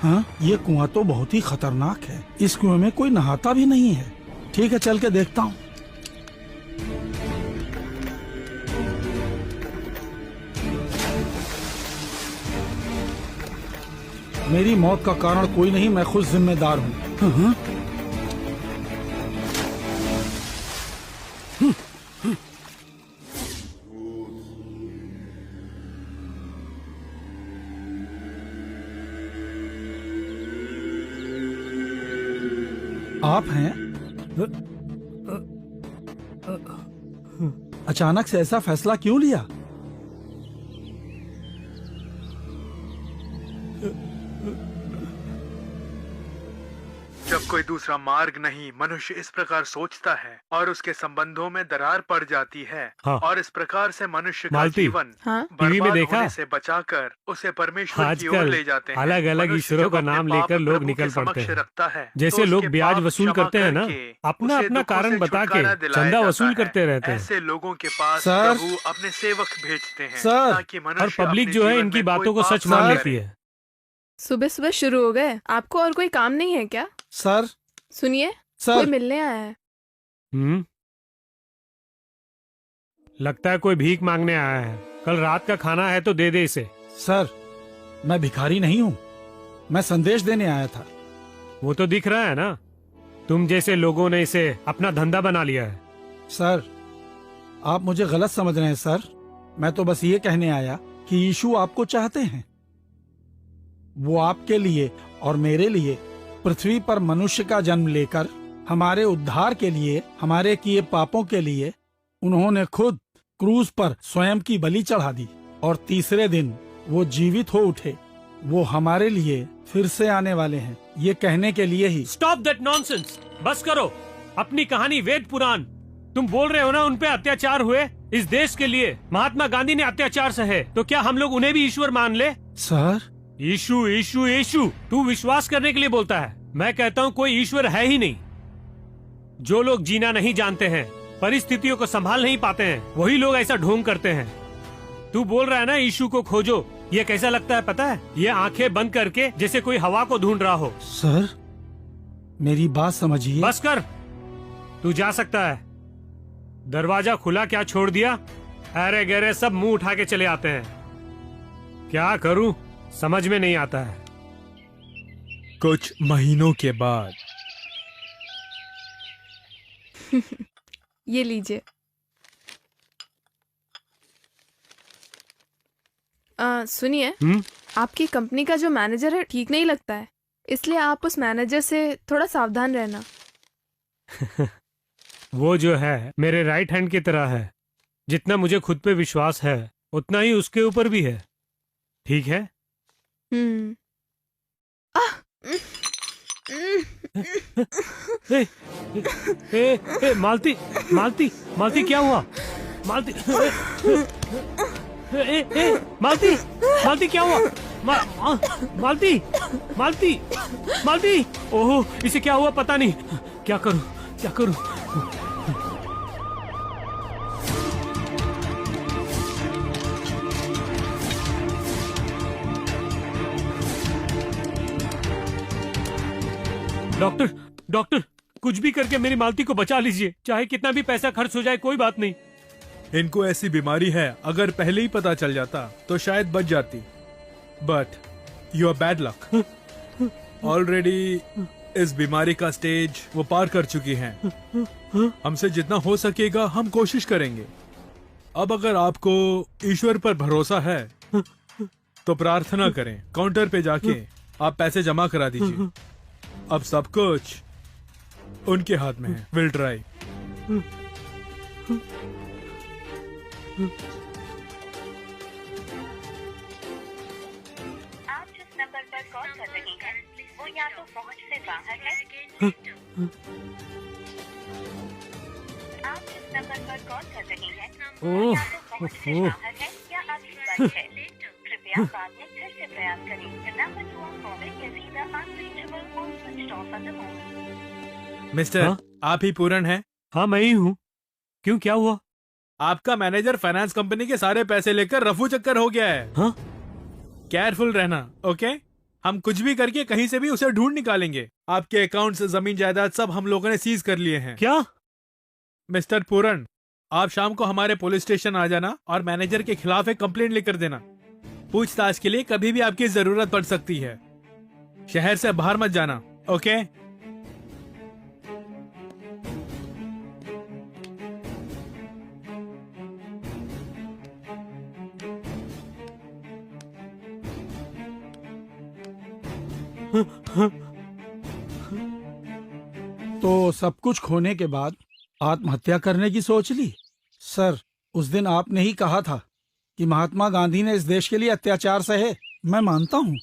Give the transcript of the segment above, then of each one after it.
हाँ, ये कुआं तो बहुत ही खतरनाक है। इस कुएं में कोई नहाता भी नहीं है। ठीक है, चल के देखता हूँ। मेरी मौत का कारण कोई नहीं, मैं खुद जिम्मेदार हूँ। हाँ? आप हैं? अचानक से ऐसा फैसला क्यों लिया? जब कोई दूसरा मार्ग नहीं, मनुष्य इस प्रकार सोचता है और उसके संबंधों में दरार पड़ जाती है। हाँ। और इस प्रकार से मनुष्य का मालती, जीवन हाँ? टीवी में बर्बाद देखा? होने से बचाकर उसे परमेश्वर की ओर आजकल ले जाते हैं। अलग अलग मनुष्य ईश्वरों जब का अपने नाम पाप लेकर लोग प्रभु के निकल पड़ते समक्ष हैं। रखता है, जैसे तो लोग उसके ब्याज पाप वसूल क्षमा करते हैं ना, करके अपना उसे अपना दुखों कारण से बता के छुटकारा दिलाया चंदा जाता वसूल है। करते रहते हैं। ऐसे लोगों के पास सर। प्रभु अपने सेवक भेजते हैं सर। ताकि मनुष्य और पब्लिक अपने जो है जीवन इनकी में बातों कोई को पाप सच मान न लेती करे। है। सुबह सुबह शुरू हो गए। आपको और कोई काम नहीं है क्या? सर। सुनिए, सर। कोई मिलने आया है। लगता है कोई भीख मांगने आया है। कल रात का खाना है तो दे दे इसे। सर, मैं भिखारी नहीं हूँ, मैं संदेश देने आया था। वो तो दिख रहा है ना, तुम जैसे लोगों ने इसे अपना धंधा बना लिया है। सर, आप मुझे गलत समझ रहे हैं सर। मैं तो बस ये कहने आया कि यीशु आपको चाहते हैं। वो आपके लिए और मेरे लिए पृथ्वी पर मनुष्य का जन्म लेकर हमारे उद्धार के लिए, हमारे किए पापों के लिए उन्होंने खुद क्रूज पर स्वयं की बलि चढ़ा दी और तीसरे दिन वो जीवित हो उठे। वो हमारे लिए फिर से आने वाले हैं, ये कहने के लिए ही। स्टॉप दैट नॉनसेंस, बस करो अपनी कहानी वेद पुराण। तुम बोल रहे हो ना उन पे अत्याचार हुए, इस देश के लिए महात्मा गांधी ने अत्याचार सहे, तो क्या हम लोग उन्हें भी ईश्वर मान ले? सर, यीशु यीशु यीशु तू विश्वास करने के लिए बोलता है। मैं कहता हूँ कोई ईश्वर है ही नहीं। जो लोग जीना नहीं जानते हैं, परिस्थितियों को संभाल नहीं पाते हैं, वही लोग ऐसा ढोंग करते हैं। तू बोल रहा है ना यीशु को खोजो, ये कैसा लगता है पता है? ये आंखें बंद करके जैसे कोई हवा को ढूंढ रहा हो। सर, मेरी बात समझिए। बस कर, तू जा सकता है। दरवाजा खुला क्या छोड़ दिया? अरे गहरे सब मुंह उठा के चले आते हैं। क्या करूं समझ में नहीं आता है। कुछ महीनों के बाद ये लीजिए। सुनिए, आपकी कंपनी का जो मैनेजर है ठीक नहीं लगता है, इसलिए आप उस मैनेजर से थोड़ा सावधान रहना। वो जो है मेरे राइट हैंड की तरह है। जितना मुझे खुद पे विश्वास है उतना ही उसके ऊपर भी है। ठीक है? ए, ए, ए, मालती मालती मालती क्या हुआ? मालती मालती मालती क्या हुआ? मालती मालती मालती, ओहो इसे क्या हुआ पता नहीं। क्या करूं क्या करूं? डॉक्टर डॉक्टर, कुछ भी करके मेरी मालती को बचा लीजिए। चाहे कितना भी पैसा खर्च हो जाए कोई बात नहीं। इनको ऐसी बीमारी है, अगर पहले ही पता चल जाता तो शायद बच जाती। But you are bad luck. Already इस बीमारी का स्टेज वो पार कर चुकी हैं। हमसे जितना हो सकेगा हम कोशिश करेंगे। अब अगर आपको ईश्वर पर भरोसा है तो प्रार्थना करें। काउंटर पे जाके आप पैसे जमा करा दीजिए। अब सब कुछ उनके हाथ में है। Will try. आप जिस नंबर पर कॉल कर रही हैं, वो या तो पहुंच से बाहर है। आप जिस नंबर पर कॉल कर रही हैं, वो या तो पहुंच से बाहर है या अभी बंद है। कृपया बाद में फिर से प्रयास करें। The number you are calling is either unreachable or switched off at the moment. Mister, हाँ? आप ही पूरन हैं? हाँ मैं ही हूँ। क्यों, क्या हुआ? आपका मैनेजर फाइनेंस कंपनी के सारे पैसे लेकर रफू चक्कर हो गया है। हाँ? केयरफुल रहना, ओके? हम कुछ भी करके कहीं से भी उसे ढूंढ निकालेंगे। आपके अकाउंट से जमीन जायदाद सब हम लोगों ने सीज कर लिए हैं। क्या? मिस्टर पूरन, आप शाम को हमारे पुलिस स्टेशन आ जाना और मैनेजर के खिलाफ एक कंप्लेंट लेकर देना। पूछताछ के लिए कभी भी आपकी जरूरत पड़ सकती है। शहर से बाहर मत जाना, ओके? तो सब कुछ खोने के बाद आत्महत्या करने की सोच ली? सर, उस दिन आपने ही कहा था कि महात्मा गांधी ने इस देश के लिए अत्याचार सहे। मैं मानता हूँ,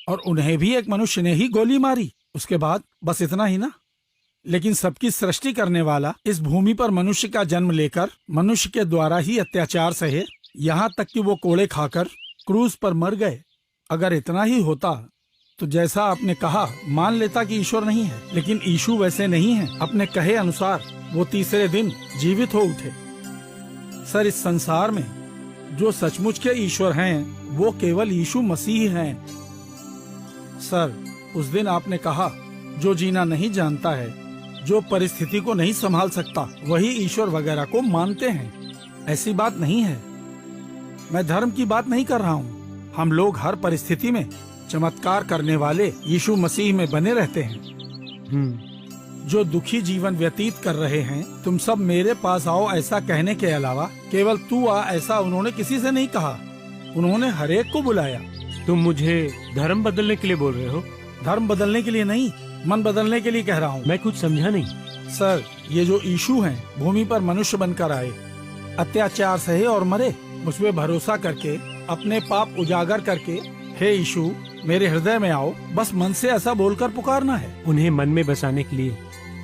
और उन्हें भी एक मनुष्य ने ही गोली मारी। उसके बाद बस इतना ही ना? लेकिन सबकी सृष्टि करने वाला इस भूमि पर मनुष्य का जन्म लेकर मनुष्य के द्वारा ही अत्याचार सहे, यहाँ तक कि वो कोड़े खाकर क्रूज पर मर गए। अगर इतना ही होता तो जैसा आपने कहा मान लेता कि ईश्वर नहीं है, लेकिन यीशु वैसे नहीं है। अपने कहे अनुसार वो तीसरे दिन जीवित हो उठे। सर, इस संसार में जो सचमुच के ईश्वर हैं वो केवल यीशु मसीह हैं। सर, उस दिन आपने कहा जो जीना नहीं जानता है, जो परिस्थिति को नहीं संभाल सकता, वही ईश्वर वगैरह को मानते हैं। ऐसी बात नहीं है। मैं धर्म की बात नहीं कर रहा हूँ। हम लोग हर परिस्थिति में चमत्कार करने वाले यीशु मसीह में बने रहते हैं। जो दुखी जीवन व्यतीत कर रहे हैं, तुम सब मेरे पास आओ ऐसा कहने के अलावा केवल तू आ ऐसा उन्होंने किसी से नहीं कहा। उन्होंने हर एक को बुलाया। तुम मुझे धर्म बदलने के लिए बोल रहे हो? धर्म बदलने के लिए नहीं, मन बदलने के लिए कह रहा हूँ। मैं कुछ समझा नहीं। सर, ये जो यीशु हैं भूमि पर मनुष्य बनकर आए, अत्याचार सहे और मरे। मुझ पे भरोसा करके, अपने पाप उजागर करके, हे यीशु मेरे हृदय में आओ, बस मन से ऐसा बोलकर पुकारना है। उन्हें मन में बसाने के लिए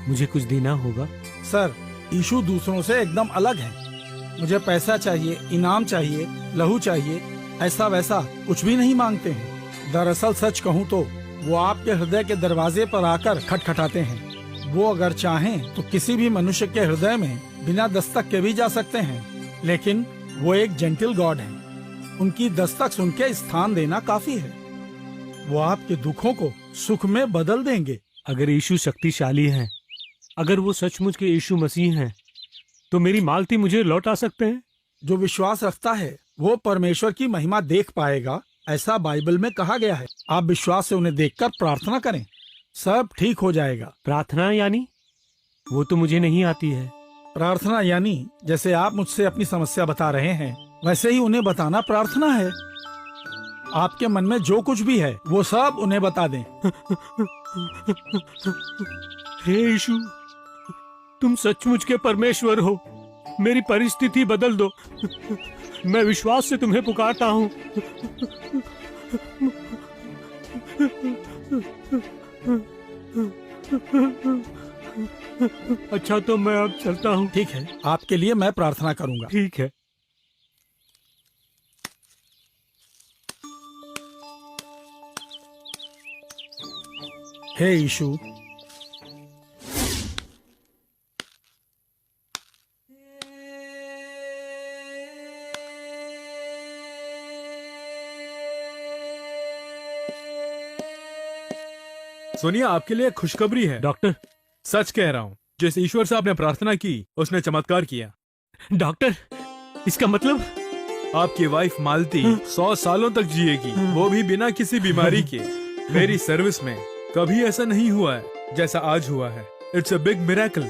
मुझे कुछ देना होगा। सर, यीशु दूसरों से एकदम अलग है। मुझे पैसा चाहिए, इनाम चाहिए, लहू चाहिए, ऐसा वैसा कुछ भी नहीं मांगते हैं। दरअसल सच कहूँ तो वो आपके हृदय के दरवाजे पर आकर खटखटाते हैं। वो अगर चाहें तो किसी भी मनुष्य के हृदय में बिना दस्तक के भी जा सकते हैं, लेकिन वो एक जेंटल गॉड है। उनकी दस्तक सुन के स्थान देना काफी है। वो आपके दुखों को सुख में बदल देंगे। अगर यीशु शक्तिशाली है, अगर वो सचमुच के यीशु मसीह हैं, तो मेरी मालती मुझे लौटा सकते हैं। जो विश्वास रखता है वो परमेश्वर की महिमा देख पाएगा, ऐसा बाइबल में कहा गया है। आप विश्वास से उन्हें देखकर प्रार्थना करें, सब ठीक हो जाएगा। प्रार्थना यानी? वो तो मुझे नहीं आती है। प्रार्थना यानी जैसे आप मुझसे अपनी समस्या बता रहे हैं, वैसे ही उन्हें बताना प्रार्थना है। आपके मन में जो कुछ भी है वो सब उन्हें बता दें। हे यीशु, तुम सचमुच के परमेश्वर हो। मेरी परिस्थिति बदल दो। मैं विश्वास से तुम्हें पुकारता हूँ। अच्छा, तो मैं अब चलता हूँ। ठीक है, आपके लिए मैं प्रार्थना करूंगा। ठीक है। हे यीशु, सोनिया, आपके लिए खुशखबरी है। डॉक्टर, सच कह रहा हूँ, जिस ईश्वर से आपने प्रार्थना की उसने चमत्कार किया। डॉक्टर, इसका मतलब? आपकी वाइफ मालती 100 सालों तक जिएगी, वो भी बिना किसी बीमारी के। मेरी सर्विस में कभी ऐसा नहीं हुआ है जैसा आज हुआ है। It's a big miracle.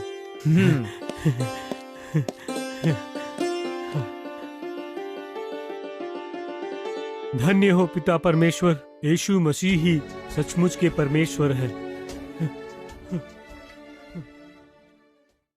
धन्य हो पिता परमेश्वर। यीशु मसीह ही सचमुच के परमेश्वर है।